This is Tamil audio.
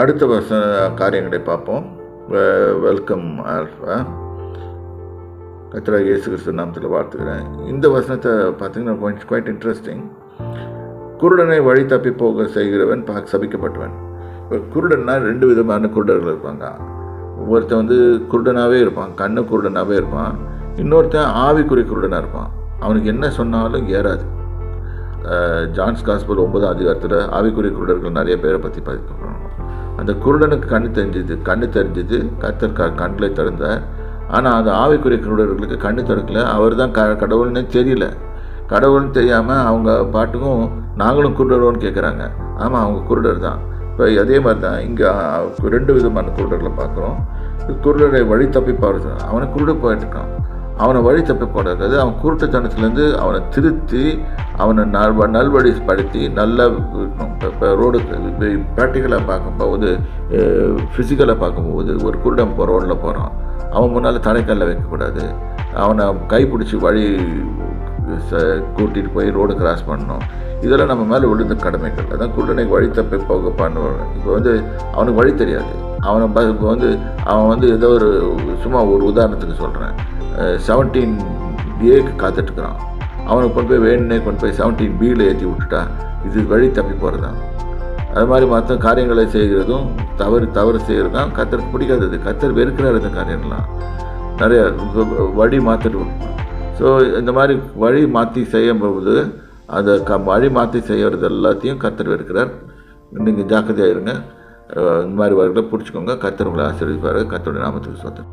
அடுத்த காரியங்களை பார்ப்போம். Welcome alpha. கர்த்தராகிய இயேசு கிறிஸ்து நாமத்தில் வாழ்த்துக்கிறேன். இந்த வசனத்தை பார்த்தீங்கன்னா குவைட் இன்ட்ரெஸ்டிங். குருடனை வழி தப்பி போக செய்கிறவன் சபிக்கப்பட்டவன். இப்போ குருடன்னா 2 விதமான குருடர்கள் இருப்பாங்க. ஒருத்தன் குருடனாகவே இருப்பான், கண்ணு குருடனாகவே இருப்பான். இன்னொருத்தன் ஆவிக்குரிய குருடனாக இருப்பான். அவனுக்கு என்ன சொன்னாலும் ஏறாது. ஜான்ஸ் காஸ்பல் 9ஆம் அதிகாரத்தில் ஆவிக்குரிய குருடர்கள் நிறைய பேரை பற்றி பார்க்கணும். அந்த குருடனுக்கு கண்ணு தெரிஞ்சது கர்த்தர் கண்களை திறந்தார். ஆனால் அந்த ஆவிக்குரிய குருடர்களுக்கு கண்ணு திறக்கல. அவர் தான் கடவுள்னே தெரியல. கடவுள்னு தெரியாமல் அவங்க பாட்டுக்கும் நாங்களும் குருடரோன்னு கேட்குறாங்க. ஆமாம், அவங்க குருடர் தான். இப்போ அதே மாதிரி தான் இங்கே 2 விதமான குருடர்களை பார்க்குறோம். குருடரை வழி தப்பி பாடுறது, அவனை குருட போயிட்டுருக்கான். அவனை வழி தப்பி போடுறது, அவன் குருட்டுத்தனத்துலேருந்து அவனை திருத்தி அவனை நல்வழிப்படுத்தி நல்லா இருக்கணும். இப்போ ரோடு ப்ராக்டிக்கலாக பார்க்கும்போது, ஃபிசிக்கலாக பார்க்கும்போது ஒரு குருடன் ரோட்டில் போகிறான். அவன் முன்னால் தடைக்கல்ல வைக்கக்கூடாது. அவனை கைப்பிடிச்சி வழி கூட்டிகிட்டு போய் ரோடு கிராஸ் பண்ணணும். இதெல்லாம் நம்ம மேலே விழுந்த கடமைகள். அதான் குருடனை வழி தப்பி போக பண்ணுவாங்க. இப்போ அவனுக்கு வழி தெரியாது. அவன் ஏதோ ஒரு சும்மா ஒரு உதாரணத்துக்கு சொல்கிறேன், 17A காத்துட்ருக்கிறான். அவனுக்கு கொண்டு போய் வேணுன்னே கொண்டு போய் 17Bயில் ஏற்றி விட்டுட்டா இது வழி தப்பி போகிறதான். அது மாதிரி மற்ற காரியங்களை செய்கிறதும் தவறு செய்கிறது தான் கர்த்தருக்கு பிடிக்காதது. கர்த்தர் வெறுக்கிறார் இந்த காரியங்கள்லாம். நிறைய வழி மாற்றிட்டு. ஸோ இந்த மாதிரி வழி மாற்றி செய்யும்போது அந்த வழி மாற்றி செய்கிறது எல்லாத்தையும் கர்த்தர் வெறுக்கிறார். நீங்கள் ஜாக்கிரதையாக இருங்க. இந்த மாதிரி வர்களை பிடிச்சிக்கோங்க. கர்த்தர் உங்களை ஆசீர்வதிப்பார். கர்த்தருடைய நாமத்துக்கு சொந்தம்.